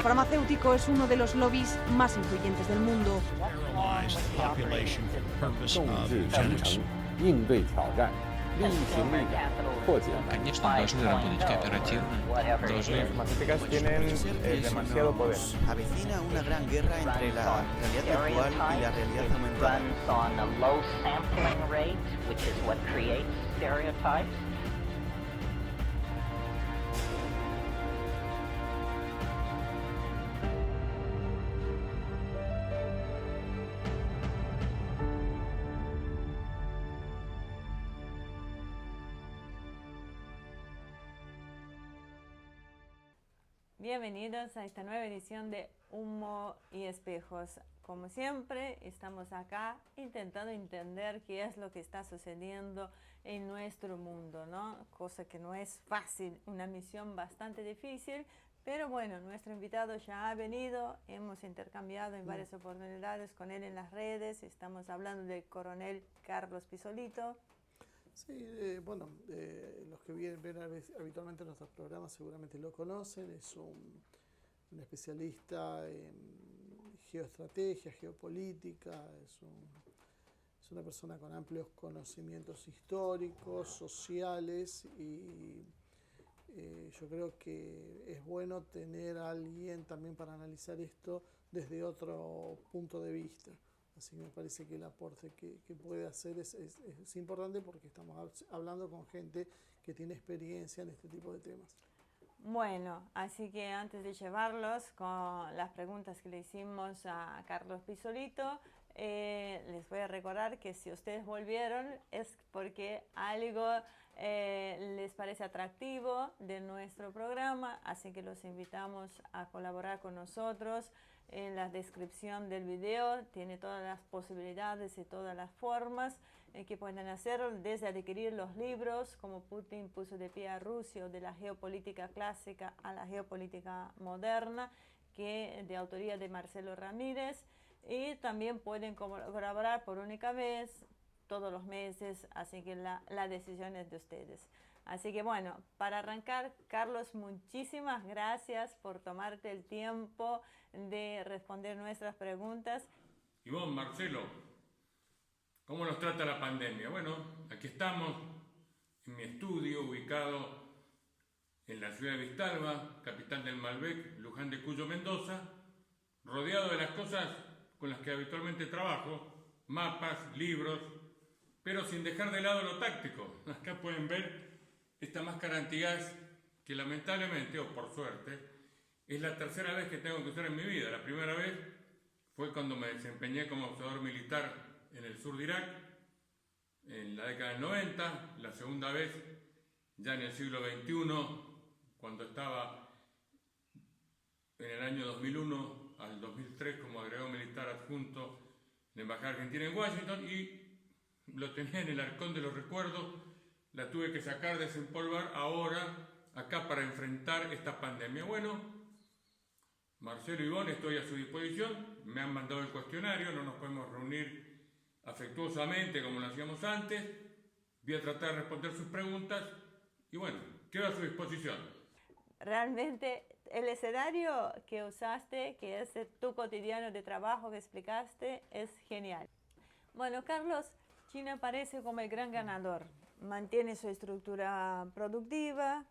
farmacéutico es uno de los lobbies más influyentes del mundo. 应对挑战，力行力改，破解难题。 Конечно, должны работать кооперативно, должны... Las tienen demasiado poder. Avecina una gran guerra entre la realidad virtual y la realidad aumentada. Bienvenidos a esta nueva edición de Humo y Espejos. Como siempre, estamos acá intentando entender qué es lo que está sucediendo en nuestro mundo, ¿no? Cosa que no es fácil, una misión bastante difícil, pero bueno, nuestro invitado ya ha venido, hemos intercambiado en varias oportunidades con él en las redes, estamos hablando del coronel Carlos Pisolito. Sí, los que ven habitualmente nuestros programas seguramente lo conocen, es un especialista en geoestrategia, geopolítica, es una persona con amplios conocimientos históricos, sociales y yo creo que es bueno tener a alguien también para analizar esto desde otro punto de vista. Así que me parece que el aporte que puede hacer es importante porque estamos hablando con gente que tiene experiencia en este tipo de temas. Bueno, así que antes de llevarlos con las preguntas que le hicimos a Carlos Pisolito, les voy a recordar que si ustedes volvieron es porque algo les parece atractivo de nuestro programa, así que los invitamos a colaborar con nosotros. En la descripción del video tiene todas las posibilidades y todas las formas que pueden hacer, desde adquirir los libros como Putin puso de pie a Rusia, o de la geopolítica clásica a la geopolítica moderna, que de autoría de Marcelo Ramírez, y también pueden colaborar por única vez todos los meses, así que la decisión es de ustedes. Así que bueno, para arrancar, Carlos, muchísimas gracias por tomarte el tiempo de responder nuestras preguntas. Y vos, Marcelo, ¿cómo nos trata la pandemia? Bueno, aquí estamos en mi estudio ubicado en la ciudad de Vistalba, capital del Malbec, Luján de Cuyo, Mendoza, rodeado de las cosas con las que habitualmente trabajo, mapas, libros, pero sin dejar de lado lo táctico. Acá pueden ver esta máscara antigas que lamentablemente, o por suerte, es la tercera vez que tengo que usar en mi vida. La primera vez fue cuando me desempeñé como observador militar en el sur de Irak, en la década del 90. La segunda vez, ya en el siglo XXI, cuando estaba en el año 2001 al 2003 como agregado militar adjunto en la Embajada Argentina en Washington, y lo tenía en el arcón de los recuerdos. La tuve que sacar, desempolvar ahora, acá para enfrentar esta pandemia. Bueno, Marcelo y Ivonne, estoy a su disposición. Me han mandado el cuestionario, no nos podemos reunir afectuosamente como lo hacíamos antes. Voy a tratar de responder sus preguntas y bueno, quedo a su disposición. Realmente el escenario que usaste, que es tu cotidiano de trabajo que explicaste, es genial. Bueno, Carlos, China aparece como el gran ganador. Mantiene su estructura productiva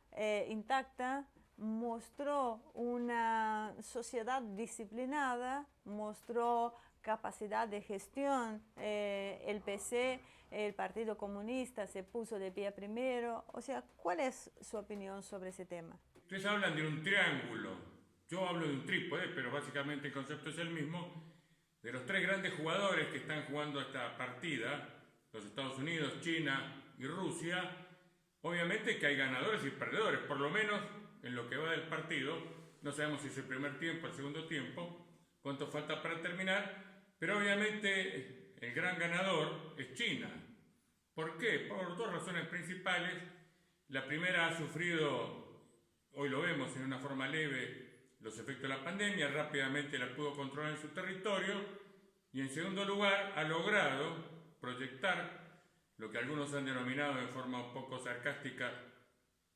intacta, mostró una sociedad disciplinada, mostró capacidad de gestión, el PC, el Partido Comunista se puso de pie primero. O sea, ¿cuál es su opinión sobre ese tema? Ustedes hablan de un triángulo, yo hablo de un trípode, pero básicamente el concepto es el mismo. De los tres grandes jugadores que están jugando esta partida, los Estados Unidos, China y Rusia, obviamente que hay ganadores y perdedores, por lo menos en lo que va del partido. No sabemos si es el primer tiempo, el segundo tiempo, cuánto falta para terminar, pero obviamente el gran ganador es China. ¿Por qué? Por dos razones principales. La primera, ha sufrido, hoy lo vemos en una forma leve, los efectos de la pandemia, rápidamente la pudo controlar en su territorio, y en segundo lugar, ha logrado proyectar lo que algunos han denominado de forma un poco sarcástica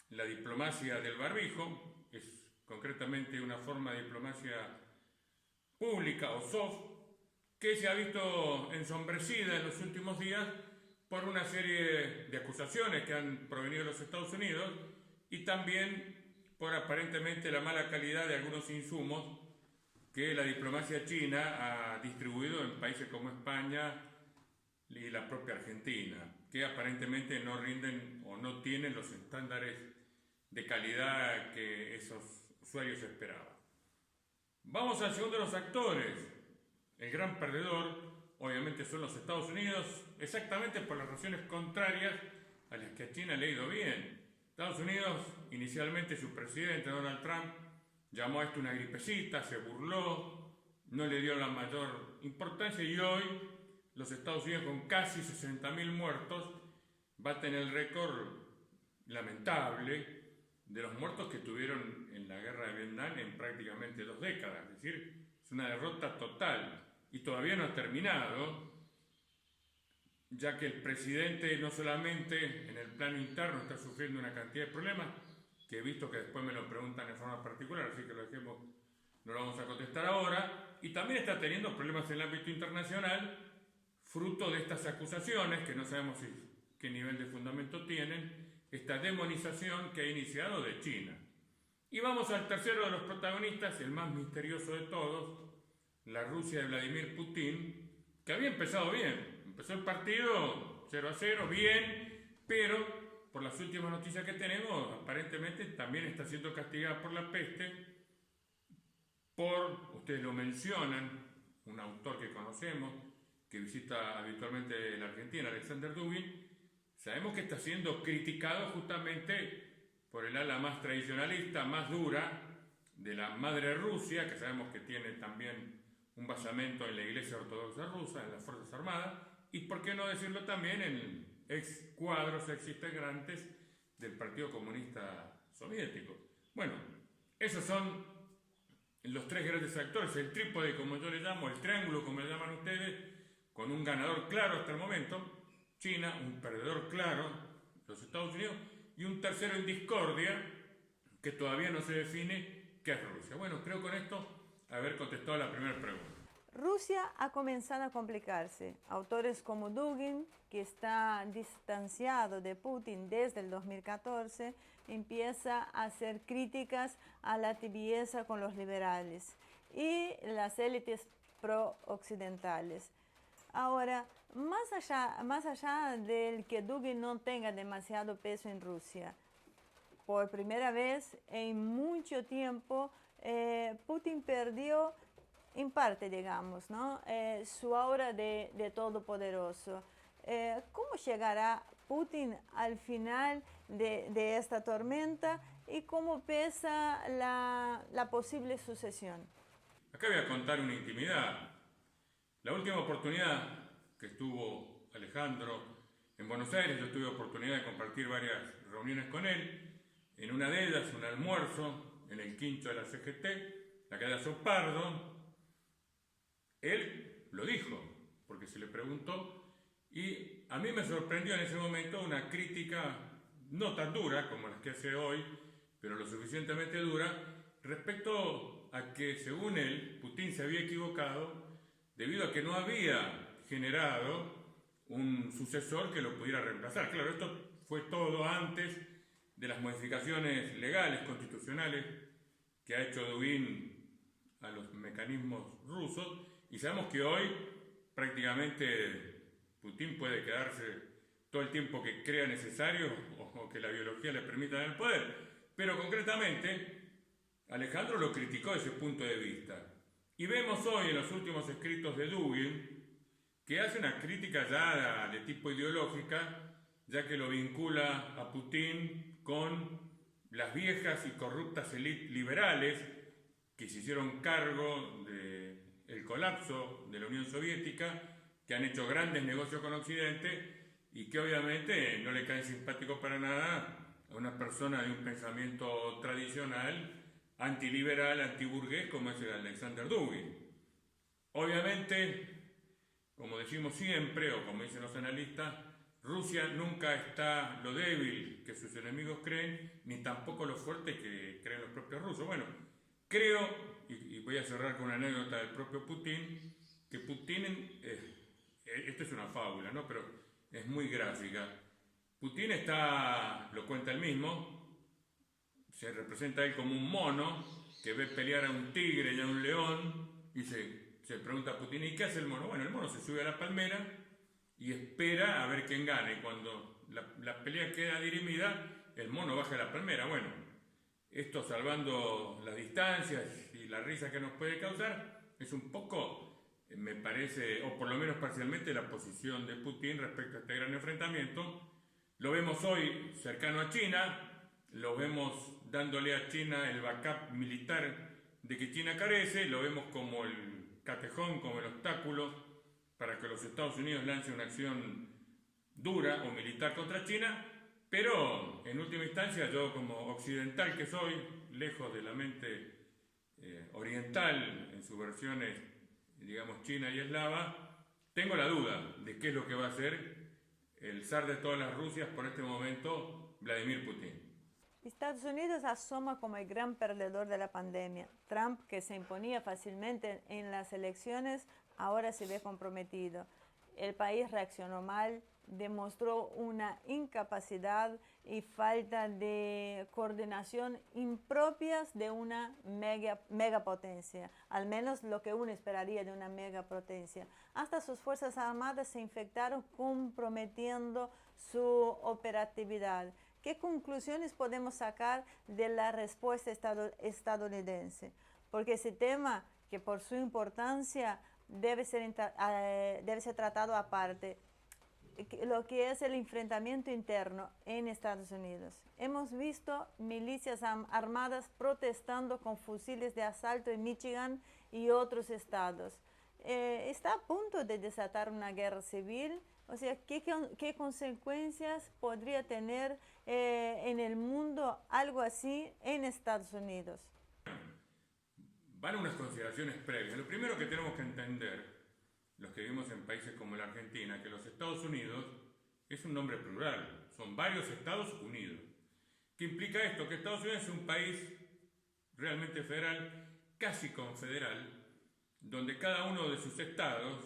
la diplomacia del barbijo, es concretamente una forma de diplomacia pública o soft, que se ha visto ensombrecida en los últimos días por una serie de acusaciones que han provenido de los Estados Unidos y también por aparentemente la mala calidad de algunos insumos que la diplomacia china ha distribuido en países como España y la propia Argentina, que aparentemente no rinden o no tienen los estándares de calidad que esos usuarios esperaban. Vamos al segundo de los actores. El gran perdedor, obviamente, son los Estados Unidos, exactamente por las razones contrarias a las que a China le ha ido bien. Estados Unidos, inicialmente su presidente Donald Trump, llamó a esto una gripecita, se burló, no le dio la mayor importancia y hoy los Estados Unidos, con casi 60.000 muertos, baten el récord lamentable de los muertos que tuvieron en la guerra de Vietnam en prácticamente 2 décadas. Es decir, es una derrota total y todavía no ha terminado, ya que el presidente no solamente en el plano interno está sufriendo una cantidad de problemas, que he visto que después me lo preguntan en forma particular, así que lo dejemos, no lo vamos a contestar ahora, y también está teniendo problemas en el ámbito internacional, fruto de estas acusaciones, que no sabemos qué nivel de fundamento tienen, esta demonización que ha iniciado de China. Y vamos al tercero de los protagonistas, el más misterioso de todos, la Rusia de Vladimir Putin, que había empezado bien. Empezó el partido 0-0, bien, pero por las últimas noticias que tenemos, aparentemente también está siendo castigada por la peste, ustedes lo mencionan, un autor que conocemos, que visita habitualmente la Argentina, Alexander Dugin. Sabemos que está siendo criticado justamente por el ala más tradicionalista, más dura, de la madre Rusia, que sabemos que tiene también un basamento en la Iglesia Ortodoxa Rusa, en las Fuerzas Armadas, y por qué no decirlo también en ex cuadros, ex integrantes del Partido Comunista Soviético. Bueno, esos son los 3 grandes actores, el trípode como yo le llamo, el triángulo como le llaman ustedes, con un ganador claro hasta el momento, China, un perdedor claro, los Estados Unidos, y un tercero en discordia, que todavía no se define, que es Rusia. Bueno, creo con esto haber contestado la primera pregunta. Rusia ha comenzado a complicarse. Autores como Dugin, que está distanciado de Putin desde el 2014, empieza a hacer críticas a la tibieza con los liberales y las élites pro-occidentales. Ahora, más allá del que Dugin no tenga demasiado peso en Rusia, por primera vez en mucho tiempo, Putin perdió, en parte, digamos, ¿no? Su aura de todopoderoso. ¿Cómo llegará Putin al final de esta tormenta y cómo pesa la posible sucesión? Acá voy a contar una intimidad. La última oportunidad que estuvo Alejandro en Buenos Aires, yo tuve oportunidad de compartir varias reuniones con él. En una de ellas, un almuerzo en el quincho de la CGT, la calle Sopardo. Él lo dijo, porque se le preguntó, y a mí me sorprendió en ese momento una crítica no tan dura como las que hace hoy, pero lo suficientemente dura, respecto a que, según él, Putin se había equivocado debido a que no había generado un sucesor que lo pudiera reemplazar. Claro, esto fue todo antes de las modificaciones legales, constitucionales, que ha hecho Dugin a los mecanismos rusos, y sabemos que hoy prácticamente Putin puede quedarse todo el tiempo que crea necesario o que la biología le permita en el poder. Pero concretamente, Alejandro lo criticó desde ese punto de vista. Y vemos hoy en los últimos escritos de Dugin que hace una crítica ya de tipo ideológica, ya que lo vincula a Putin con las viejas y corruptas élites liberales que se hicieron cargo del colapso de la Unión Soviética, que han hecho grandes negocios con Occidente y que obviamente no le caen simpáticos para nada a una persona de un pensamiento tradicional, antiliberal, antiburgués, como es el Alexander Dugin. Obviamente, como decimos siempre, o como dicen los analistas, Rusia nunca está lo débil que sus enemigos creen, ni tampoco lo fuerte que creen los propios rusos. Bueno, creo, y voy a cerrar con una anécdota del propio Putin, que Putin, esto es una fábula, ¿no? Pero es muy gráfica. Putin lo cuenta él mismo, se representa a él como un mono que ve pelear a un tigre y a un león y se pregunta a Putin, ¿y qué hace el mono? Bueno, el mono se sube a la palmera y espera a ver quién gane. Cuando la pelea queda dirimida, el mono baja de la palmera. Bueno, esto salvando las distancias y la risa que nos puede causar, es un poco, me parece, o por lo menos parcialmente, la posición de Putin respecto a este gran enfrentamiento. Lo vemos hoy cercano a China, lo vemos dándole a China el backup militar de que China carece, lo vemos como el catejón, como el obstáculo para que los Estados Unidos lancen una acción dura o militar contra China, pero en última instancia yo como occidental que soy, lejos de la mente oriental en sus versiones, digamos, china y eslava, tengo la duda de qué es lo que va a hacer el zar de todas las Rusias por este momento, Vladimir Putin. Estados Unidos asoma como el gran perdedor de la pandemia. Trump, que se imponía fácilmente en las elecciones, ahora se ve comprometido. El país reaccionó mal, demostró una incapacidad y falta de coordinación impropias de una megapotencia, al menos lo que uno esperaría de una megapotencia. Hasta sus fuerzas armadas se infectaron, comprometiendo su operatividad. ¿Qué conclusiones podemos sacar de la respuesta estadounidense? Porque ese tema, que por su importancia debe ser tratado aparte, lo que es el enfrentamiento interno en Estados Unidos. Hemos visto milicias armadas protestando con fusiles de asalto en Michigan y otros estados. Está a punto de desatar una guerra civil. O sea, ¿qué consecuencias podría tener en el mundo algo así en Estados Unidos? Van unas consideraciones previas. Lo primero que tenemos que entender, los que vivimos en países como la Argentina, que los Estados Unidos es un nombre plural, son varios Estados Unidos. ¿Qué implica esto? Que Estados Unidos es un país realmente federal, casi confederal, donde cada uno de sus estados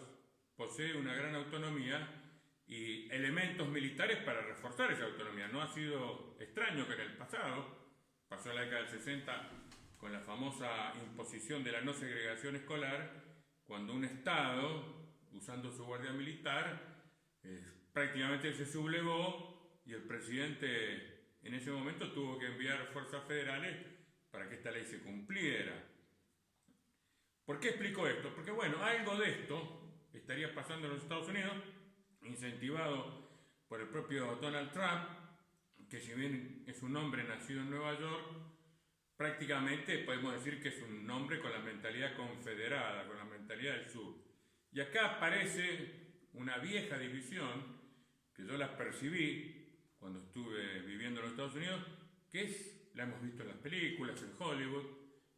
posee una gran autonomía y elementos militares para reforzar esa autonomía. No ha sido extraño que en el pasado, pasó en la década del 60 con la famosa imposición de la no segregación escolar, cuando un estado, usando su guardia militar, prácticamente se sublevó y el presidente en ese momento tuvo que enviar fuerzas federales para que esta ley se cumpliera. ¿Por qué explico esto? Porque bueno, algo de esto estaría pasando en los Estados Unidos, incentivado por el propio Donald Trump, que si bien es un hombre nacido en Nueva York, prácticamente podemos decir que es un hombre con la mentalidad confederada, con la mentalidad del sur. Y acá aparece una vieja división, que yo la percibí cuando estuve viviendo en los Estados Unidos, que la hemos visto en las películas, en Hollywood,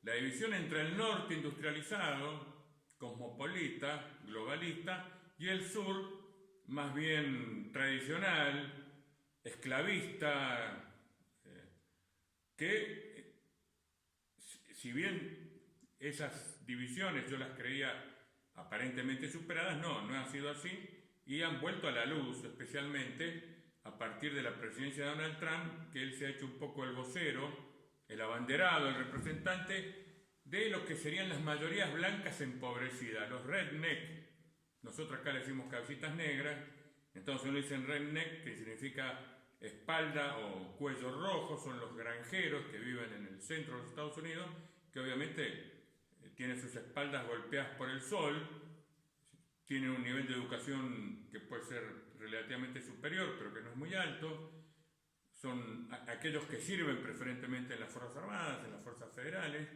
la división entre el norte industrializado, cosmopolita, globalista, y el sur más bien tradicional, esclavista, que si bien esas divisiones yo las creía aparentemente superadas, no ha sido así, y han vuelto a la luz, especialmente a partir de la presidencia de Donald Trump, que él se ha hecho un poco el vocero, el abanderado, el representante de lo que serían las mayorías blancas empobrecidas, los redneck. Nosotros acá le decimos cabecitas negras, entonces uno dice redneck, que significa espalda o cuello rojo, son los granjeros que viven en el centro de los Estados Unidos, que obviamente tienen sus espaldas golpeadas por el sol, tienen un nivel de educación que puede ser relativamente superior, pero que no es muy alto, son aquellos que sirven preferentemente en las Fuerzas Armadas, en las Fuerzas Federales,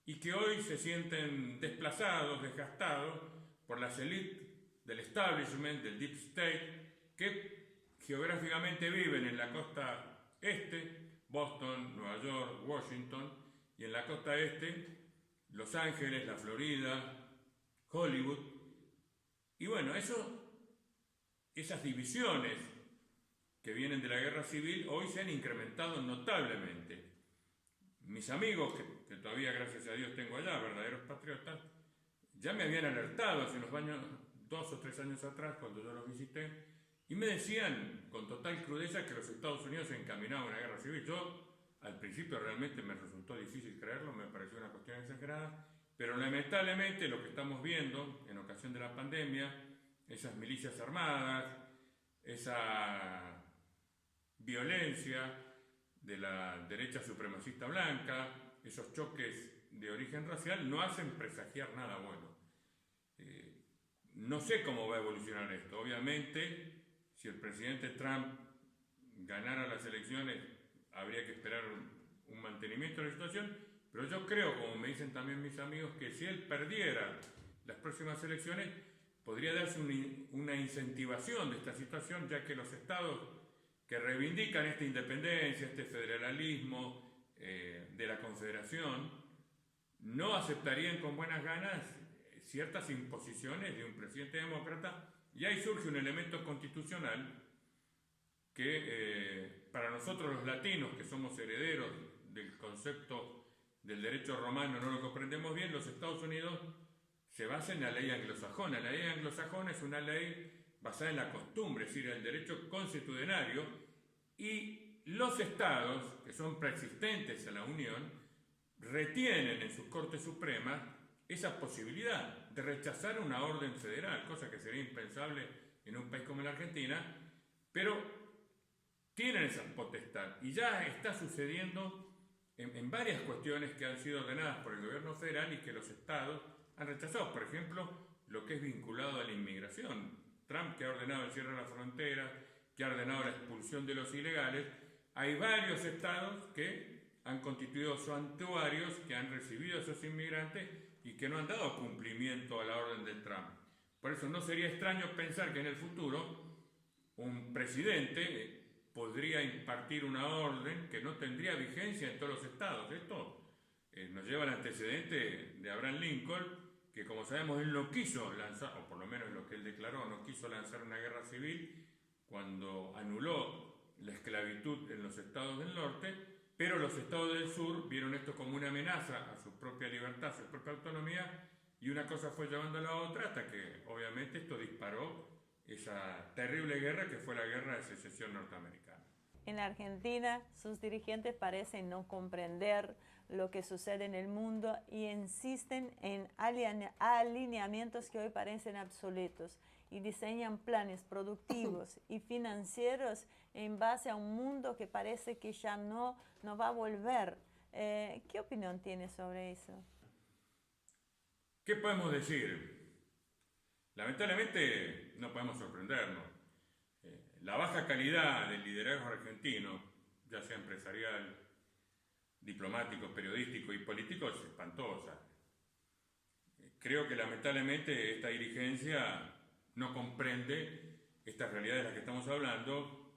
y que hoy se sienten desplazados, desgastados por las élites del establishment, del deep state, que geográficamente viven en la costa este, Boston, Nueva York, Washington, y en la costa este, Los Ángeles, la Florida, Hollywood. Y bueno, esas divisiones que vienen de la guerra civil hoy se han incrementado notablemente. Mis amigos, que todavía gracias a Dios tengo allá, verdaderos patriotas, ya me habían alertado hace unos años, 2 o 3 años atrás, cuando yo los visité, y me decían con total crudeza que los Estados Unidos se encaminaban a una guerra civil. Yo, al principio, realmente me resultó difícil creerlo, me pareció una cuestión exagerada, pero lamentablemente lo que estamos viendo en ocasión de la pandemia, esas milicias armadas, esa violencia de la derecha supremacista blanca, esos choques de origen racial, no hacen presagiar nada bueno. No sé cómo va a evolucionar esto. Obviamente, si el presidente Trump ganara las elecciones, habría que esperar un mantenimiento de la situación, pero yo creo, como me dicen también mis amigos, que si él perdiera las próximas elecciones, podría darse una incentivación de esta situación, ya que los estados que reivindican esta independencia, este federalismo de la Confederación, no aceptarían con buenas ganas ciertas imposiciones de un presidente demócrata, y ahí surge un elemento constitucional que para nosotros los latinos, que somos herederos del concepto del derecho romano, no lo comprendemos bien. Los Estados Unidos se basa en la ley anglosajona. La ley anglosajona es una ley basada en la costumbre, es decir, el derecho consuetudinario, y los estados, que son preexistentes a la Unión, retienen en sus Cortes Supremas esa posibilidad de rechazar una orden federal, cosa que sería impensable en un país como la Argentina, pero tienen esa potestad, y ya está sucediendo en varias cuestiones que han sido ordenadas por el gobierno federal y que los estados han rechazado. Por ejemplo, lo que es vinculado a la inmigración. Trump, que ha ordenado el cierre de las fronteras, que ha ordenado la expulsión de los ilegales, hay varios estados que han constituido santuarios, que han recibido a esos inmigrantes y que no han dado cumplimiento a la orden de Trump. Por eso no sería extraño pensar que en el futuro un presidente podría impartir una orden que no tendría vigencia en todos los estados. Esto nos lleva al antecedente de Abraham Lincoln, que como sabemos él no quiso lanzar, o por lo menos lo que él declaró, no quiso lanzar una guerra civil cuando anuló la esclavitud en los estados del norte, pero los estados del sur vieron esto como una amenaza a su propia libertad, a su propia autonomía, y una cosa fue llevando a la otra hasta que obviamente esto disparó esa terrible guerra que fue la Guerra de Secesión norteamericana. En la Argentina, sus dirigentes parecen no comprender lo que sucede en el mundo y insisten en alineamientos que hoy parecen obsoletos y diseñan planes productivos y financieros en base a un mundo que parece que ya no va a volver. ¿Qué opinión tiene sobre eso? ¿Qué podemos decir? Lamentablemente no podemos sorprendernos. La baja calidad del liderazgo argentino, ya sea empresarial, diplomático, periodístico y político, es espantosa. Creo que lamentablemente esta dirigencia no comprende estas realidades de las que estamos hablando.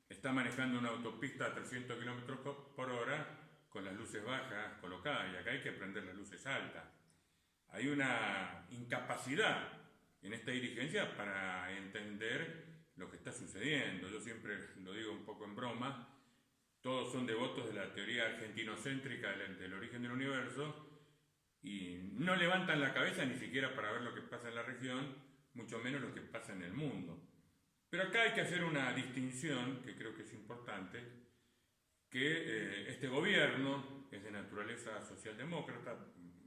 Está manejando una autopista a 300 kilómetros por hora con las luces bajas colocadas, y acá hay que prender las luces altas. Hay una incapacidad en esta dirigencia para entender lo que está sucediendo. Yo siempre lo digo un poco en broma, todos son devotos de la teoría argentinocéntrica del origen del universo y no levantan la cabeza ni siquiera para ver lo que pasa en la región, mucho menos lo que pasa en el mundo. Pero acá hay que hacer una distinción que creo que es importante, que este gobierno es de naturaleza socialdemócrata,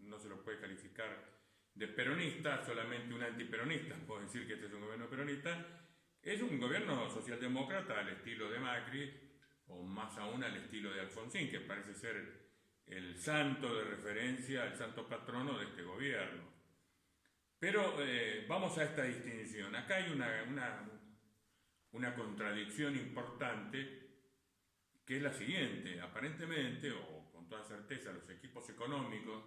no se lo puede calificar de peronista, solamente un antiperonista puedo decir que este es un gobierno peronista. Es un gobierno socialdemócrata al estilo de Macri, o más aún al estilo de Alfonsín, que parece ser el santo de referencia, el santo patrono de este gobierno. Pero vamos a esta distinción. Acá hay una contradicción importante, que es la siguiente. Aparentemente, o con toda certeza, los equipos económicos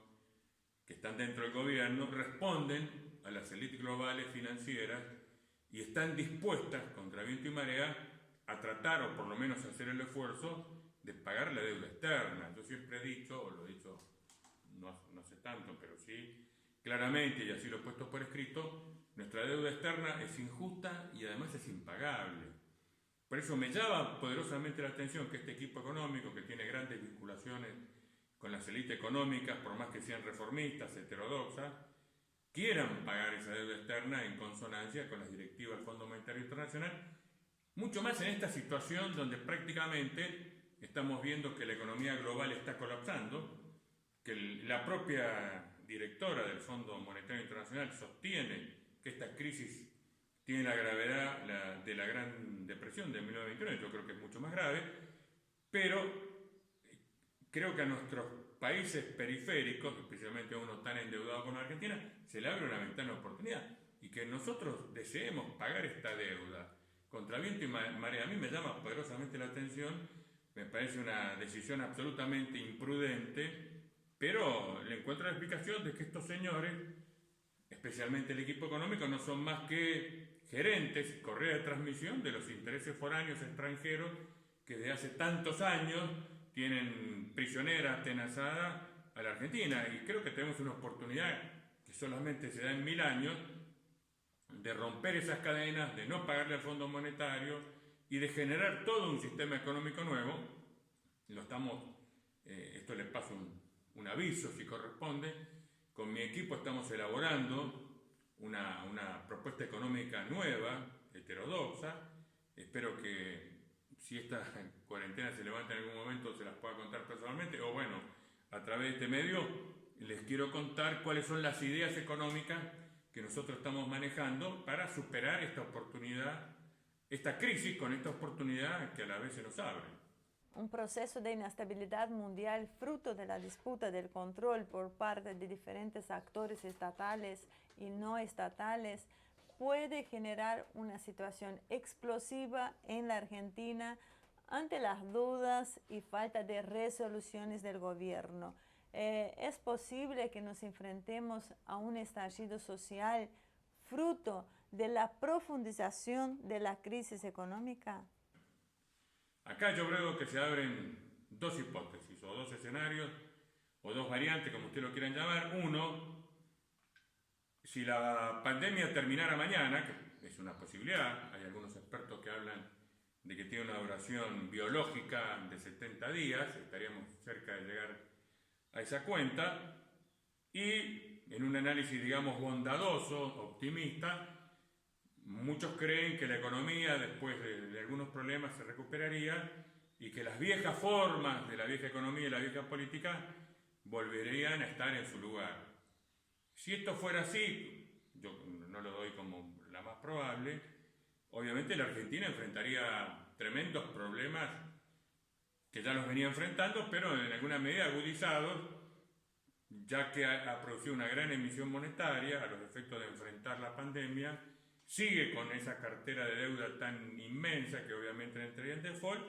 que están dentro del gobierno responden a las élites globales financieras y están dispuestas, contra viento y marea, a tratar, o por lo menos hacer el esfuerzo de pagar la deuda externa. Yo siempre he dicho, o lo he dicho no sé tanto, pero sí claramente, y así lo he puesto por escrito, nuestra deuda externa es injusta y además es impagable. Por eso me llama poderosamente la atención que este equipo económico, que tiene grandes vinculaciones con las élites económicas, por más que sean reformistas, heterodoxas, quieran pagar esa deuda externa en consonancia con las directivas del Fondo Monetario Internacional, mucho más en esta situación donde prácticamente estamos viendo que la economía global está colapsando, que la propia directora del Fondo Monetario Internacional sostiene que esta crisis tiene la gravedad de la Gran Depresión de 1929, yo creo que es mucho más grave, pero creo que a nuestros países periféricos, especialmente a uno tan endeudado como la Argentina, se le abre una ventana de oportunidad y que nosotros deseemos pagar esta deuda contra viento y marea. A mí me llama poderosamente la atención, me parece una decisión absolutamente imprudente, pero le encuentro la explicación de que estos señores, especialmente el equipo económico, no son más que gerentes, correa de transmisión de los intereses foráneos extranjeros que desde hace tantos años tienen prisionera, atenazada a la Argentina. Y creo que tenemos una oportunidad que solamente se da en 1000 años de romper esas cadenas, de no pagarle al Fondo Monetario y de generar todo un sistema económico nuevo. Esto les paso un aviso si corresponde. Con mi equipo estamos elaborando una propuesta económica nueva, heterodoxa. Espero que si esta cuarentena se levanta en algún momento se las pueda contar personalmente, o bueno, a través de este medio les quiero contar cuáles son las ideas económicas que nosotros estamos manejando para superar esta oportunidad, esta crisis con esta oportunidad que a la vez se nos abre. Un proceso de inestabilidad mundial fruto de la disputa del control por parte de diferentes actores estatales y no estatales puede generar una situación explosiva en la Argentina ante las dudas y falta de resoluciones del gobierno. ¿Es posible que nos enfrentemos a un estallido social fruto de la profundización de la crisis económica? Acá yo creo que se abren dos hipótesis, o dos escenarios, o dos variantes, como ustedes lo quieran llamar. Uno, si la pandemia terminara mañana, que es una posibilidad, hay algunos expertos que hablan de que tiene una duración biológica de 70 días, estaríamos cerca de llegar a esa cuenta, y en un análisis, digamos, bondadoso, optimista, muchos creen que la economía, después de algunos problemas, se recuperaría y que las viejas formas de la vieja economía y la vieja política volverían a estar en su lugar. Si esto fuera así, yo no lo doy como la más probable, obviamente la Argentina enfrentaría tremendos problemas que ya los venía enfrentando, pero en alguna medida agudizados, ya que ha producido una gran emisión monetaria a los efectos de enfrentar la pandemia, sigue con esa cartera de deuda tan inmensa que obviamente entraría en default,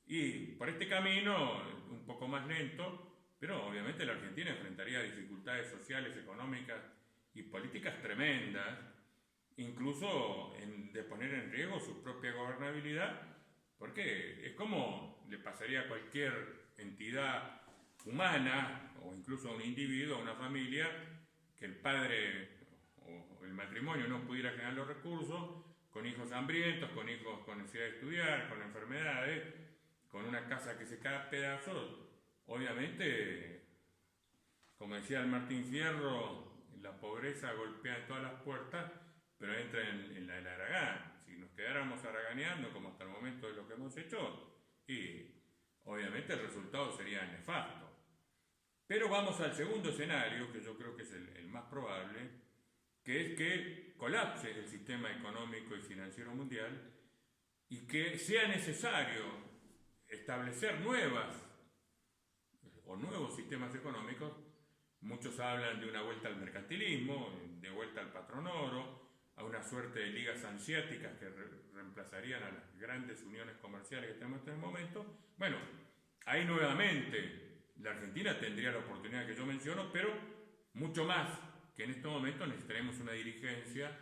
y por este camino, un poco más lento, pero obviamente la Argentina enfrentaría dificultades sociales, económicas y políticas tremendas, incluso de poner en riesgo su propia gobernabilidad, porque es como le pasaría a cualquier entidad humana, o incluso a un individuo, a una familia, que el padre o el matrimonio no pudiera generar los recursos, con hijos hambrientos, con hijos con necesidad de estudiar, con enfermedades, con una casa que se cae a pedazos. Obviamente, como decía el Martín Fierro, la pobreza golpea en todas las puertas, pero entra en la del haragán. Si nos quedáramos haraganeando, como hasta el momento de lo que hemos hecho, y obviamente el resultado sería nefasto. Pero vamos al segundo escenario, que yo creo que es el más probable, que es que colapse el sistema económico y financiero mundial y que sea necesario establecer nuevos sistemas económicos. Muchos hablan de una vuelta al mercantilismo, de vuelta al patronoro, a una suerte de ligas hanseáticas que reemplazarían a las grandes uniones comerciales que tenemos en este momento. Bueno, ahí nuevamente la Argentina tendría la oportunidad que yo menciono, pero mucho más, que en este momento necesitaremos una dirigencia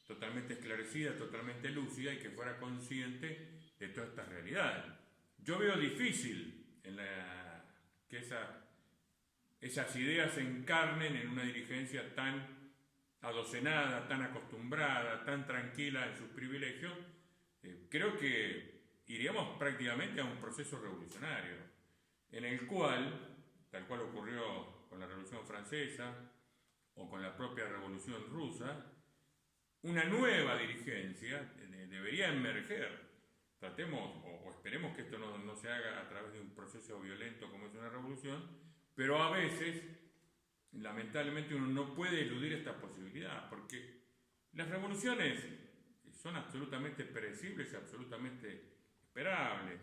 totalmente esclarecida, totalmente lúcida y que fuera consciente de todas estas realidades. Yo veo difícil que esas ideas se encarnen en una dirigencia tan adocenada, tan acostumbrada, tan tranquila en sus privilegios. Creo que iríamos prácticamente a un proceso revolucionario, en el cual, tal cual ocurrió con la Revolución Francesa o con la propia Revolución Rusa, una nueva dirigencia debería emerger. Tratemos o esperemos que esto no se haga a través de un proceso violento como es una revolución, pero a veces, lamentablemente, uno no puede eludir esta posibilidad, porque las revoluciones son absolutamente predecibles y absolutamente esperables.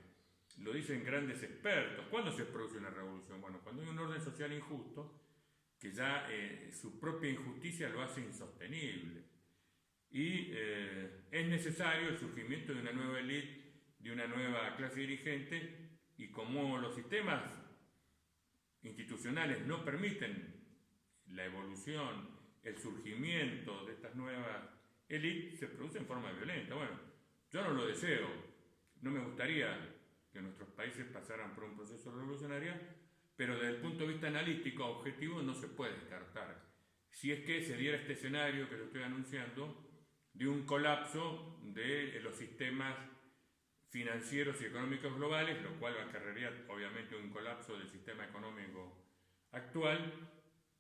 Lo dicen grandes expertos. ¿Cuándo se produce una revolución? Bueno, cuando hay un orden social injusto, que ya su propia injusticia lo hace insostenible. Y es necesario el surgimiento de una nueva élite, de una nueva clase dirigente, y como los sistemas institucionales no permiten la evolución, el surgimiento de estas nuevas élites, se produce en forma violenta. Bueno, yo no lo deseo, no me gustaría que nuestros países pasaran por un proceso revolucionario, pero desde el punto de vista analítico, objetivo, no se puede descartar. Si es que se diera este escenario que lo estoy anunciando, de un colapso de los sistemas financieros y económicos globales, lo cual acarrearía obviamente un colapso del sistema económico actual,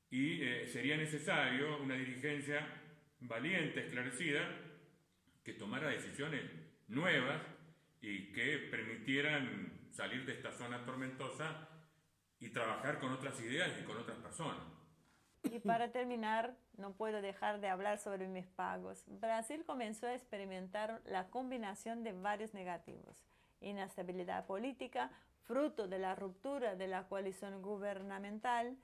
y sería necesario una dirigencia valiente, esclarecida, que tomara decisiones nuevas y que permitieran salir de esta zona tormentosa y trabajar con otras ideas y con otras personas. Y para terminar, no puedo dejar de hablar sobre mis pagos. Brasil comenzó a experimentar la combinación de varios negativos: inestabilidad política, fruto de la ruptura de la coalición gubernamental,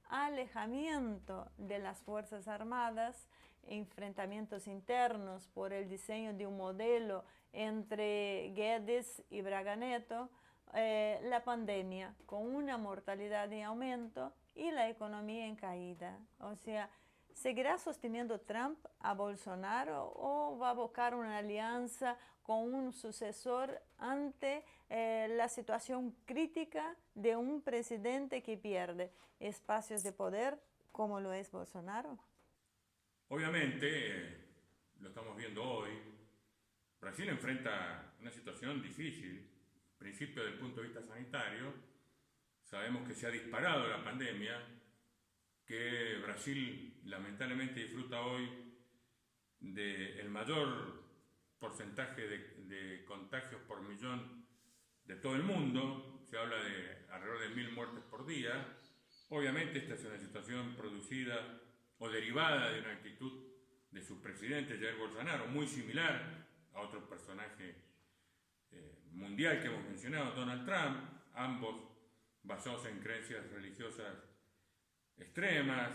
alejamiento de las Fuerzas Armadas, enfrentamientos internos por el diseño de un modelo entre Guedes y Braga Neto, la pandemia con una mortalidad en aumento y la economía en caída. O sea, ¿seguirá sosteniendo Trump a Bolsonaro o va a buscar una alianza con un sucesor ante la situación crítica de un presidente que pierde espacios de poder como lo es Bolsonaro? Obviamente, lo estamos viendo hoy, Brasil enfrenta una situación difícil, en principio desde el punto de vista sanitario. Sabemos que se ha disparado la pandemia, que Brasil lamentablemente disfruta hoy del mayor porcentaje de contagios por millón de todo el mundo. Se habla de alrededor de 1.000 muertes por día. Obviamente esta es una situación producida o derivada de una actitud de su presidente Jair Bolsonaro, muy similar a otro personaje mundial que hemos mencionado, Donald Trump, ambos basados en creencias religiosas extremas,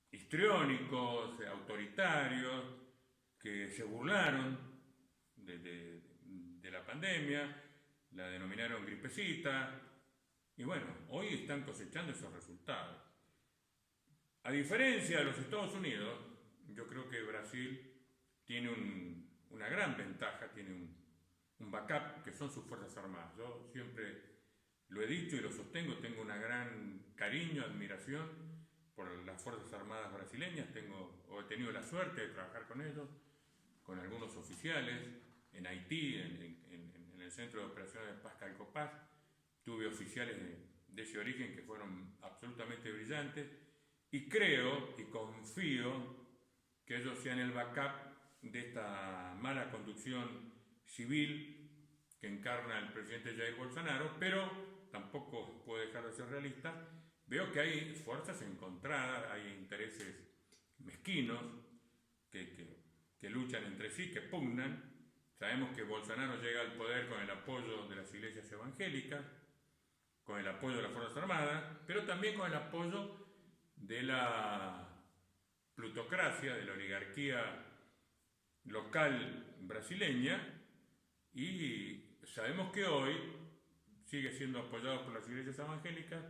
histriónicos, autoritarios, que se burlaron de la pandemia, la denominaron gripecita, y bueno, hoy están cosechando esos resultados. A diferencia de los Estados Unidos, yo creo que Brasil tiene una gran ventaja, tiene un backup, que son sus Fuerzas Armadas. Yo siempre lo he dicho y lo sostengo, tengo un gran cariño, admiración por las Fuerzas Armadas brasileñas. He tenido la suerte de trabajar con ellos, con algunos oficiales, en Haití, en el Centro de Operaciones de Paz Calcopaz. Tuve oficiales de ese origen que fueron absolutamente brillantes, y creo y confío que ellos sean el backup de esta mala conducción civil que encarna el presidente Jair Bolsonaro, pero tampoco puedo dejar de ser realista. Veo que hay fuerzas encontradas, hay intereses mezquinos que luchan entre sí, que pugnan. Sabemos que Bolsonaro llega al poder con el apoyo de las iglesias evangélicas, con el apoyo de las Fuerzas Armadas, pero también con el apoyo de la plutocracia, de la oligarquía local brasileña, y sabemos que hoy sigue siendo apoyado por las iglesias evangélicas,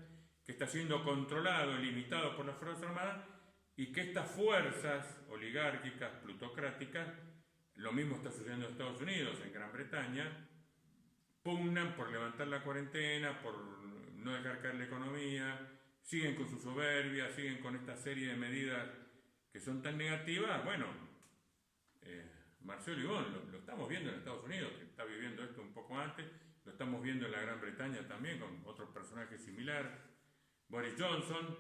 que está siendo controlado y limitado por las Fuerzas Armadas, y que estas fuerzas oligárquicas, plutocráticas, lo mismo está sucediendo en Estados Unidos, en Gran Bretaña, pugnan por levantar la cuarentena, por no dejar caer la economía, siguen con su soberbia, siguen con esta serie de medidas que son tan negativas. Bueno, Marcelo Ivón, lo estamos viendo en Estados Unidos, que está viviendo esto un poco antes, lo estamos viendo en la Gran Bretaña también, con otros personajes similares, Boris Johnson,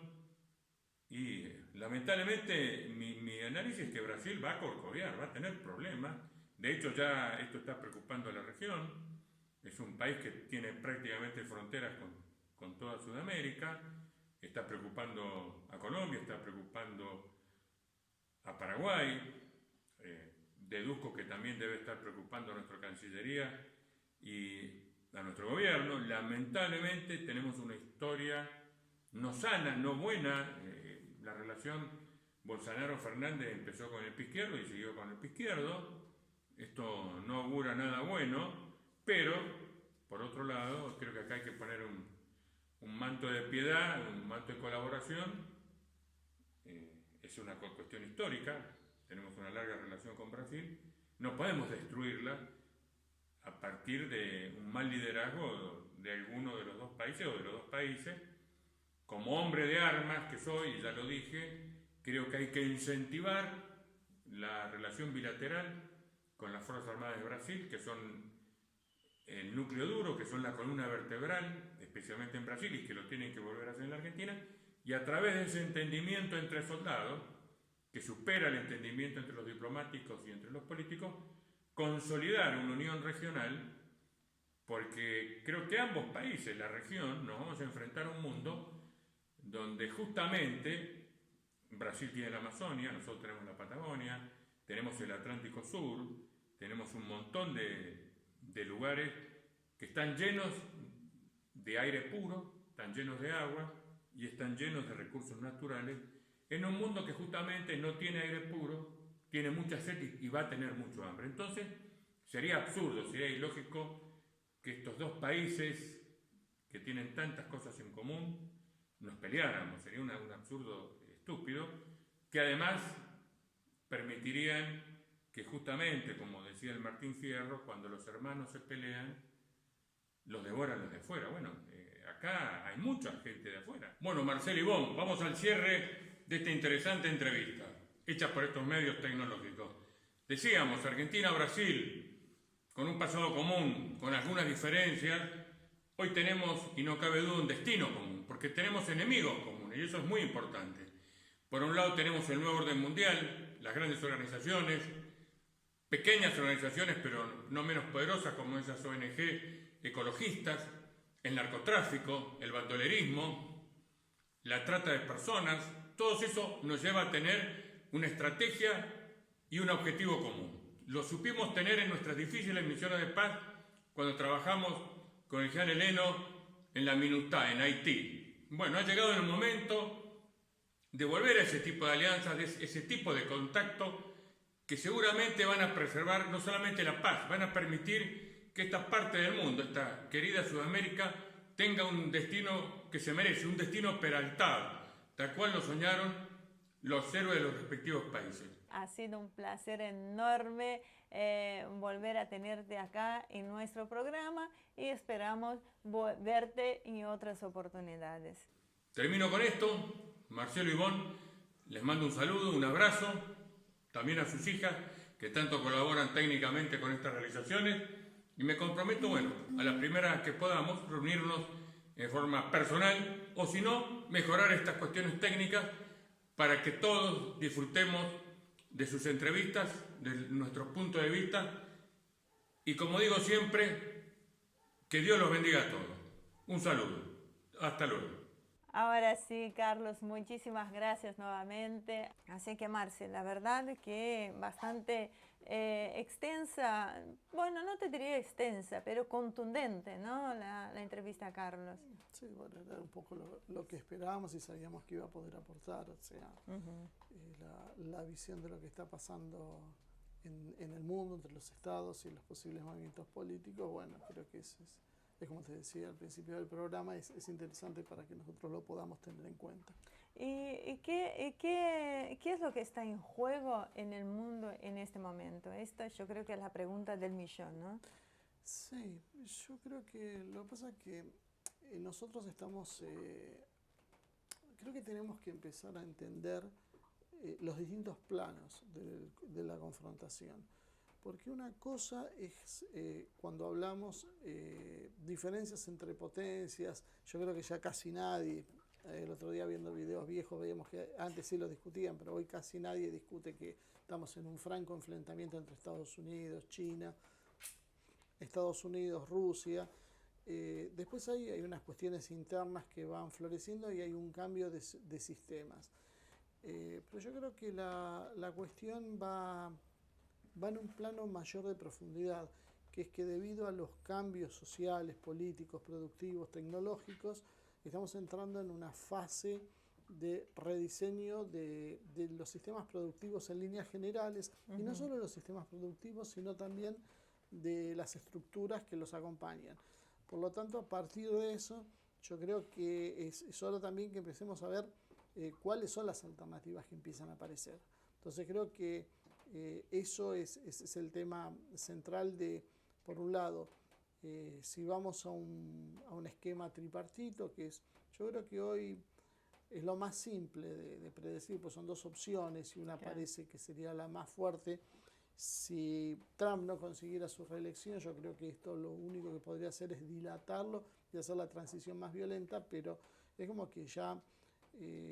y lamentablemente mi análisis es que Brasil va a corcovear, va a tener problemas. De hecho ya esto está preocupando a la región, es un país que tiene prácticamente fronteras con toda Sudamérica, está preocupando a Colombia, está preocupando a Paraguay, deduzco que también debe estar preocupando a nuestra Cancillería y a nuestro gobierno. Lamentablemente tenemos una historia no sana, no buena. La relación Bolsonaro-Fernández empezó con el pie izquierdo y siguió con el pie izquierdo. Esto no augura nada bueno, pero por otro lado creo que acá hay que poner un manto de piedad, un manto de colaboración. Es una cuestión histórica, tenemos una larga relación con Brasil, no podemos destruirla a partir de un mal liderazgo de alguno de los dos países o de los dos países. Como hombre de armas que soy, y ya lo dije, creo que hay que incentivar la relación bilateral con las Fuerzas Armadas de Brasil, que son el núcleo duro, que son la columna vertebral, especialmente en Brasil, y que lo tienen que volver a hacer en la Argentina, y a través de ese entendimiento entre soldados, que supera el entendimiento entre los diplomáticos y entre los políticos, consolidar una unión regional, porque creo que ambos países, la región, nos vamos a enfrentar a un mundo donde justamente Brasil tiene la Amazonia, nosotros tenemos la Patagonia, tenemos el Atlántico Sur, tenemos un montón de lugares que están llenos de aire puro, están llenos de agua y están llenos de recursos naturales, en un mundo que justamente no tiene aire puro, tiene mucha sed y va a tener mucho hambre. Entonces sería absurdo, sería ilógico que estos dos países que tienen tantas cosas en común nos peleáramos, sería un absurdo estúpido, que además permitirían que justamente, como decía el Martín Fierro, cuando los hermanos se pelean, los devoran los de afuera. Bueno, acá hay mucha gente de afuera. Bueno, Marcelo Ivón, vamos al cierre de esta interesante entrevista, hecha por estos medios tecnológicos. Decíamos, Argentina-Brasil, con un pasado común, con algunas diferencias, hoy tenemos, y no cabe duda, un destino común, porque tenemos enemigos comunes, y eso es muy importante. Por un lado tenemos el nuevo orden mundial, las grandes organizaciones, pequeñas organizaciones, pero no menos poderosas como esas ONG ecologistas, el narcotráfico, el bandolerismo, la trata de personas. Todo eso nos lleva a tener una estrategia y un objetivo común. Lo supimos tener en nuestras difíciles misiones de paz cuando trabajamos con el general Heleno en la MINUSTAH, en Haití. Bueno, ha llegado el momento de volver a ese tipo de alianzas, de ese tipo de contacto que seguramente van a preservar no solamente la paz, van a permitir que esta parte del mundo, esta querida Sudamérica, tenga un destino que se merece, un destino peraltado, tal cual lo soñaron los héroes de los respectivos países. Ha sido un placer enorme volver a tenerte acá en nuestro programa y esperamos verte en otras oportunidades. Termino con esto. Marcelo Ivón, les mando un saludo, un abrazo, también a sus hijas que tanto colaboran técnicamente con estas realizaciones, y me comprometo, bueno, a la primera que podamos reunirnos en forma personal, o si no, mejorar estas cuestiones técnicas para que todos disfrutemos de sus entrevistas, de nuestro punto de vista, y como digo siempre, que Dios los bendiga a todos. Un saludo. Hasta luego. Ahora sí, Carlos, muchísimas gracias nuevamente. Así que, Marce, la verdad que bastante extensa, bueno, no te diría extensa, pero contundente, ¿no? La entrevista a Carlos. Sí, bueno, era un poco lo que esperábamos y sabíamos que iba a poder aportar, o sea, la visión de lo que está pasando en el mundo, entre los estados y los posibles movimientos políticos. Bueno, creo que es como te decía al principio del programa, es interesante para que nosotros lo podamos tener en cuenta. ¿Y qué es lo que está en juego en el mundo en este momento? Esta yo creo que es la pregunta del millón, ¿no? Sí, yo creo que lo que pasa es que nosotros estamos, creo que tenemos que empezar a entender los distintos planos de la confrontación. Porque una cosa es cuando hablamos diferencias entre potencias, yo creo que ya casi nadie, el otro día viendo videos viejos veíamos que antes sí lo discutían, pero hoy casi nadie discute que estamos en un franco enfrentamiento entre Estados Unidos, China, Estados Unidos, Rusia. Después hay unas cuestiones internas que van floreciendo y hay un cambio de sistemas. Pero yo creo que la cuestión va en un plano mayor de profundidad, que es que debido a los cambios sociales, políticos, productivos, tecnológicos, estamos entrando en una fase de rediseño de los sistemas productivos en líneas generales, y no solo los sistemas productivos, sino también de las estructuras que los acompañan. Por lo tanto, a partir de eso, yo creo que es hora también que empecemos a ver cuáles son las alternativas que empiezan a aparecer. Entonces creo que eso es el tema central de, por un lado, si vamos a un esquema tripartito, que es, yo creo que hoy es lo más simple de predecir, pues son dos opciones y una parece que sería la más fuerte. Si Trump no consiguiera su reelección, yo creo que esto lo único que podría hacer es dilatarlo y hacer la transición más violenta, pero es como que ya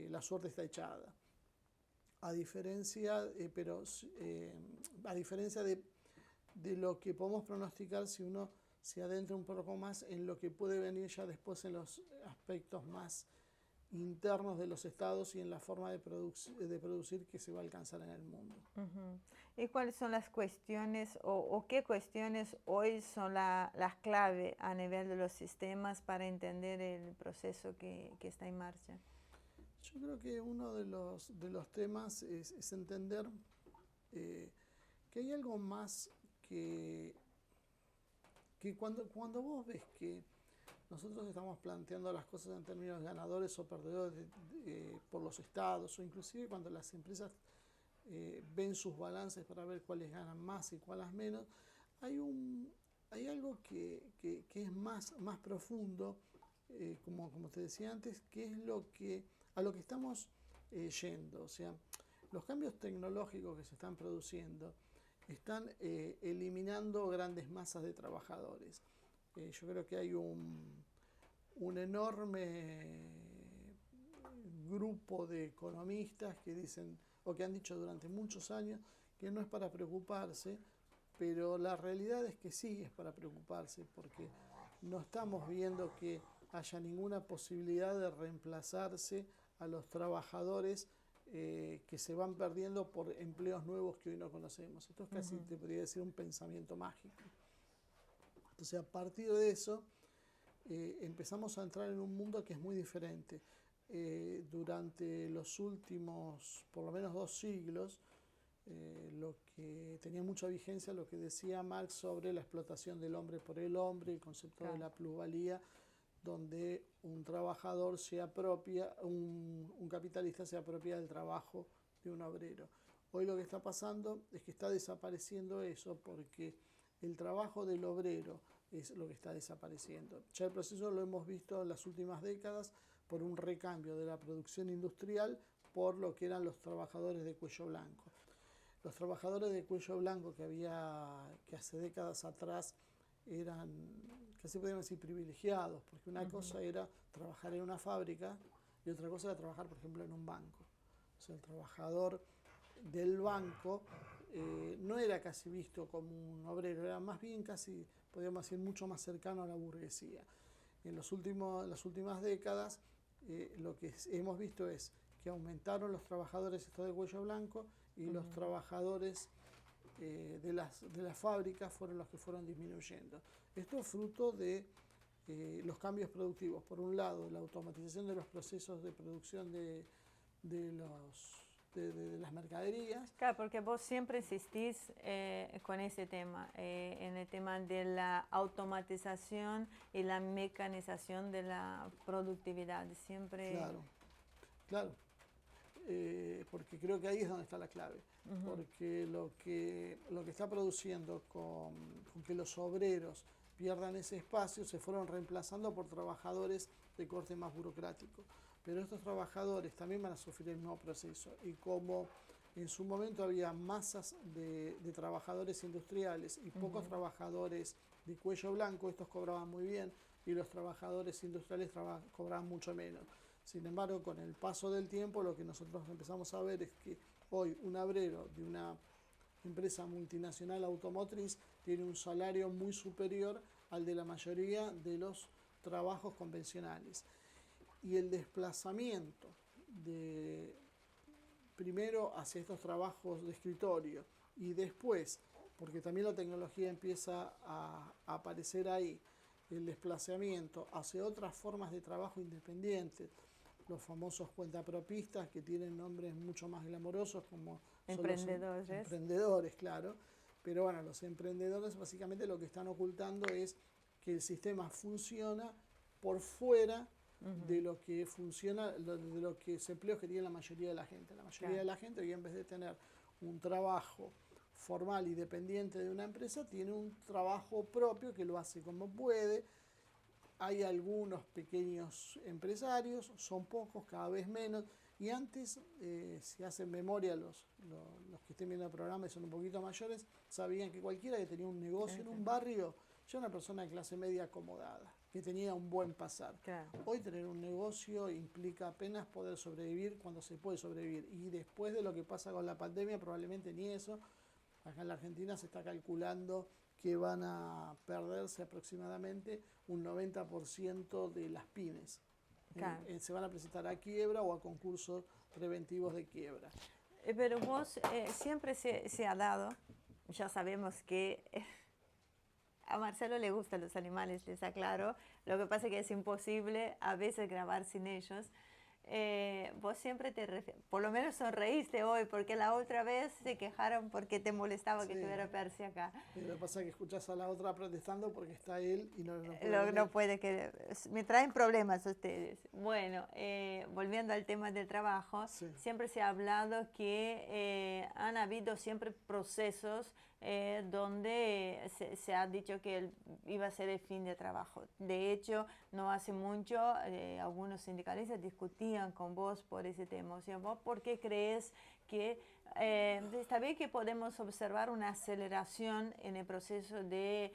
la suerte está echada. A diferencia, a diferencia de lo que podemos pronosticar si uno se adentra un poco más en lo que puede venir ya después en los aspectos más internos de los estados y en la forma de producir que se va a alcanzar en el mundo. ¿Y cuáles son las cuestiones o qué cuestiones hoy son las clave a nivel de los sistemas para entender el proceso que está en marcha? Yo creo que uno de los temas es entender que hay algo más que cuando vos ves que nosotros estamos planteando las cosas en términos ganadores o perdedores por los estados, o inclusive cuando las empresas ven sus balances para ver cuáles ganan más y cuáles menos, hay algo que es más profundo, como te decía antes, que es a lo que estamos yendo. O sea, los cambios tecnológicos que se están produciendo están eliminando grandes masas de trabajadores. Yo creo que hay un enorme grupo de economistas que dicen, o que han dicho durante muchos años, que no es para preocuparse, pero la realidad es que sí es para preocuparse, porque no estamos viendo que haya ninguna posibilidad de reemplazarse a los trabajadores que se van perdiendo por empleos nuevos que hoy no conocemos. Esto es casi, te podría decir, un pensamiento mágico. Entonces, a partir de eso, empezamos a entrar en un mundo que es muy diferente. Durante los últimos, por lo menos 2 siglos, lo que tenía mucha vigencia, lo que decía Marx sobre la explotación del hombre por el hombre, el concepto de la plusvalía, donde un trabajador se apropia, un capitalista se apropia del trabajo de un obrero. Hoy lo que está pasando es que está desapareciendo eso, porque el trabajo del obrero es lo que está desapareciendo. Ya el proceso lo hemos visto en las últimas décadas por un recambio de la producción industrial por lo que eran los trabajadores de cuello blanco. Los trabajadores de cuello blanco que hace décadas atrás eran, casi podríamos decir, privilegiados, porque una cosa era trabajar en una fábrica y otra cosa era trabajar, por ejemplo, en un banco. O sea, el trabajador del banco no era casi visto como un obrero, era más bien casi, podríamos decir, mucho más cercano a la burguesía. En las últimas décadas, lo que hemos visto es que aumentaron los trabajadores estos de cuello blanco y los trabajadores de las fábricas fueron los que fueron disminuyendo. Esto es fruto de los cambios productivos. Por un lado, la automatización de los procesos de producción de las mercaderías. Claro, porque vos siempre insistís con ese tema, en el tema de la automatización y la mecanización de la productividad. Siempre. Claro. Porque creo que ahí es donde está la clave. Porque lo que está produciendo con que los obreros pierdan ese espacio se fueron reemplazando por trabajadores de corte más burocrático. Pero estos trabajadores también van a sufrir el mismo proceso, y como En su momento había masas de trabajadores industriales y pocos trabajadores de cuello blanco, estos cobraban muy bien, y los trabajadores industriales cobraban mucho menos. Sin embargo, con el paso del tiempo, lo que nosotros empezamos a ver es que hoy un obrero de una empresa multinacional automotriz tiene un salario muy superior al de la mayoría de los trabajos convencionales. Y el desplazamiento primero hacia estos trabajos de escritorio y después, porque también la tecnología empieza a aparecer ahí, el desplazamiento hacia otras formas de trabajo independientes, los famosos cuentapropistas que tienen nombres mucho más glamorosos como emprendedores. Emprendedores, claro. Pero bueno, los emprendedores básicamente lo que están ocultando es que el sistema funciona por fuera de lo que funciona, de los empleos que tiene la mayoría de la gente. La mayoría de la gente hoy, en vez de tener un trabajo formal y dependiente de una empresa, tiene un trabajo propio que lo hace como puede. Hay algunos pequeños empresarios, son pocos, cada vez menos, y antes, si hacen memoria los que estén viendo el programa y son un poquito mayores, sabían que cualquiera que tenía un negocio en un barrio, ya una persona de clase media acomodada, que tenía un buen pasar. Hoy tener un negocio implica apenas poder sobrevivir cuando se puede sobrevivir, y después de lo que pasa con la pandemia probablemente ni eso. Acá en la Argentina se está calculando que van a perderse aproximadamente un 90% de las pymes. Se van a presentar a quiebra o a concursos preventivos de quiebra. Pero vos siempre se ha dado, ya sabemos que a Marcelo le gustan los animales, les aclaro, lo que pasa es que es imposible a veces grabar sin ellos. Vos siempre por lo menos sonreíste hoy, porque la otra vez se quejaron porque te molestaba que tuviera Percy acá. Y lo que pasa es que escuchás a la otra protestando porque está él y no puede que me traen problemas ustedes. Bueno, volviendo al tema del trabajo, siempre se ha hablado que han habido siempre procesos donde se ha dicho que iba a ser el fin de trabajo. De hecho, no hace mucho algunos sindicalistas discutían con vos por ese tema. O sea, ¿vos por qué crees que está bien que podemos observar una aceleración en el proceso de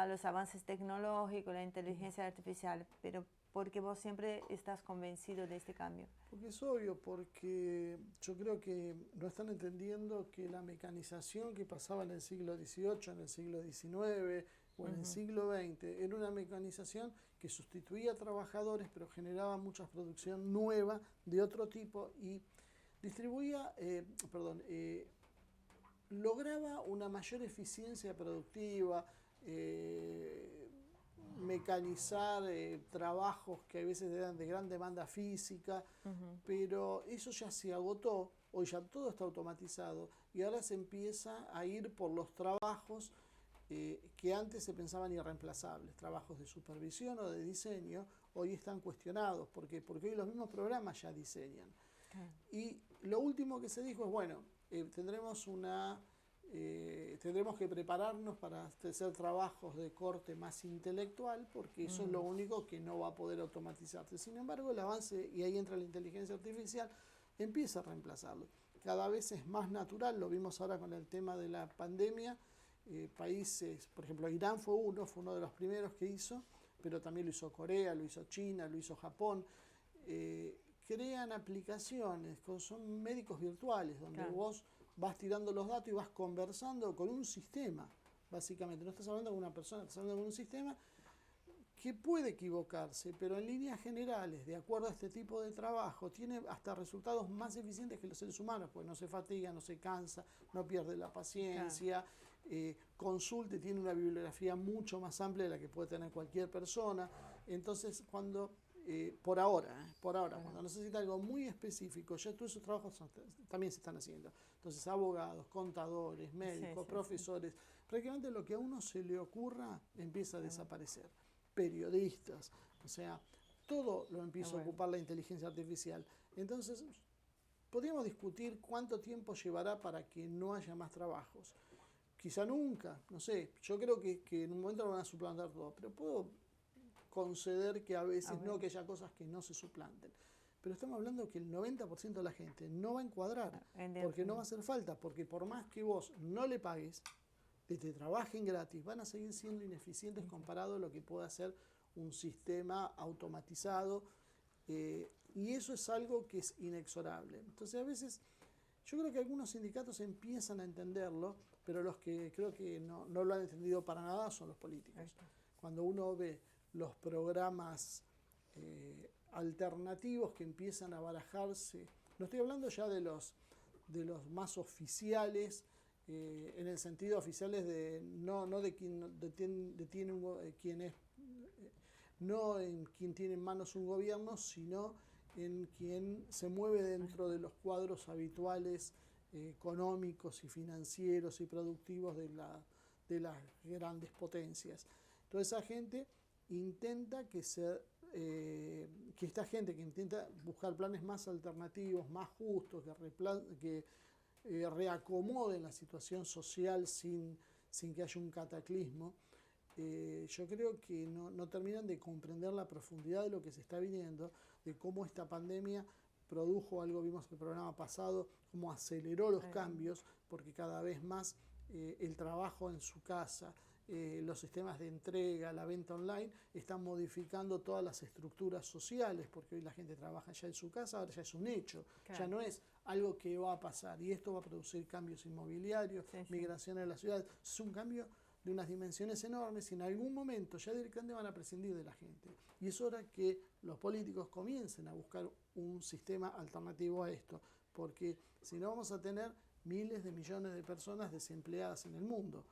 los avances tecnológicos, la inteligencia artificial, pero ¿por qué vos siempre estás convencido de este cambio? Porque es obvio, porque yo creo que no están entendiendo que la mecanización que pasaba en el siglo XVIII, en el siglo XIX o en el siglo XX, era una mecanización que sustituía a trabajadores, pero generaba mucha producción nueva de otro tipo y distribuía, lograba una mayor eficiencia productiva, mecanizar trabajos que a veces eran de gran demanda física, pero eso ya se agotó, hoy ya todo está automatizado y ahora se empieza a ir por los trabajos que antes se pensaban irreemplazables, trabajos de supervisión o de diseño, hoy están cuestionados. ¿Por qué? Porque hoy los mismos programas ya diseñan. Y lo último que se dijo es, bueno, tendremos que prepararnos para hacer trabajos de corte más intelectual, porque eso es lo único que no va a poder automatizarse. Sin embargo, el avance, y ahí entra la inteligencia artificial, empieza a reemplazarlo. Cada vez es más natural, lo vimos ahora con el tema de la pandemia. Países, por ejemplo, Irán fue uno de los primeros que hizo, pero también lo hizo Corea, lo hizo China, lo hizo Japón. Crean aplicaciones, son médicos virtuales, donde vos vas tirando los datos y vas conversando con un sistema, básicamente. No estás hablando con una persona, estás hablando con un sistema que puede equivocarse, pero en líneas generales, de acuerdo a este tipo de trabajo, tiene hasta resultados más eficientes que los seres humanos, pues no se fatiga, no se cansa, no pierde la paciencia, consulte, tiene una bibliografía mucho más amplia de la que puede tener cualquier persona. Entonces, cuando por ahora, cuando necesita algo muy específico, ya todos esos trabajos también se están haciendo. Entonces, abogados, contadores, médicos, profesores, prácticamente lo que a uno se le ocurra empieza a desaparecer. Periodistas, o sea, todo lo empieza a ocupar la inteligencia artificial. Entonces, podríamos discutir cuánto tiempo llevará para que no haya más trabajos. Quizá nunca, no sé, yo creo que en un momento lo van a suplantar todo, pero puedo conceder que a veces no, que haya cosas que no se suplanten. pero estamos hablando que el 90% de la gente no va a encuadrar, porque no va a hacer falta, porque por más que vos no le pagues, que te trabajen gratis, van a seguir siendo ineficientes comparado a lo que puede hacer un sistema automatizado, y eso es algo que es inexorable. Entonces a veces yo creo que algunos sindicatos empiezan a entenderlo, pero los que creo que no lo han entendido para nada son los políticos. Cuando uno ve los programas alternativos que empiezan a barajarse, no estoy hablando ya de los más oficiales, en el sentido oficiales de no de quien detiene quien es, no en quien tiene en manos un gobierno, sino en quien se mueve dentro de los cuadros habituales económicos y financieros y productivos de las grandes potencias. Toda esa gente intenta que esta gente que intenta buscar planes más alternativos, más justos, que reacomoden la situación social sin que haya un cataclismo, yo creo que no terminan de comprender la profundidad de lo que se está viniendo, de cómo esta pandemia produjo algo, vimos en el programa pasado, cómo aceleró los cambios, porque cada vez más el trabajo en su casa, los sistemas de entrega, la venta online, están modificando todas las estructuras sociales, porque hoy la gente trabaja ya en su casa, ahora ya es un hecho, ya no es algo que va a pasar, y esto va a producir cambios inmobiliarios, migración en la ciudad, es un cambio de unas dimensiones enormes, y en algún momento ya directamente van a prescindir de la gente, y es hora que los políticos comiencen a buscar un sistema alternativo a esto, porque si no vamos a tener miles de millones de personas desempleadas en el mundo.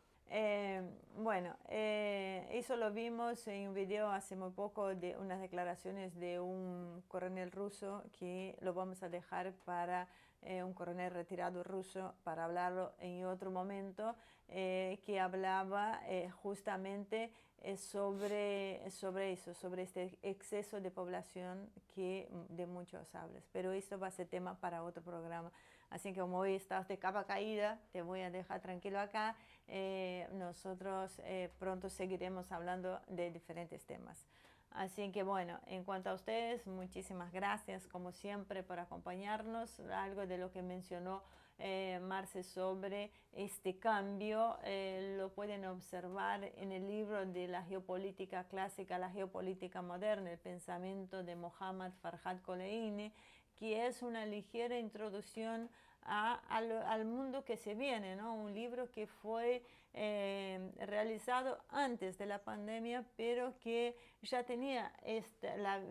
Eso lo vimos en un video hace muy poco de unas declaraciones de un coronel ruso, que lo vamos a dejar para un coronel retirado ruso para hablarlo en otro momento, que hablaba justamente sobre eso, sobre este exceso de población que de muchos hablas. Pero esto va a ser tema para otro programa. Así que como hoy estás de capa caída, te voy a dejar tranquilo acá. Nosotros pronto seguiremos hablando de diferentes temas. Así que bueno, en cuanto a ustedes, muchísimas gracias como siempre por acompañarnos. Algo de lo que mencionó Marce sobre este cambio lo pueden observar en el libro de la geopolítica clásica, la geopolítica moderna, el pensamiento de Mohammad Farhad Khomeini, que es una ligera introducción al mundo que se viene, ¿no? Un libro que fue realizado antes de la pandemia, pero que ya tenía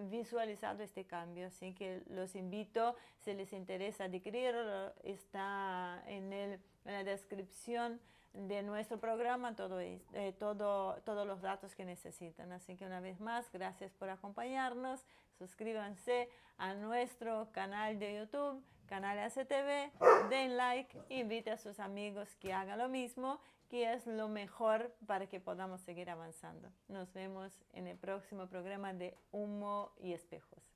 visualizado este cambio. Así que los invito, si les interesa adquirirlo, está en la descripción de nuestro programa, todos los datos que necesitan. Así que una vez más, gracias por acompañarnos. Suscríbanse a nuestro canal de YouTube, Canal ACTV, den like, invite a sus amigos que hagan lo mismo, que es lo mejor para que podamos seguir avanzando. Nos vemos en el próximo programa de Humo y Espejos.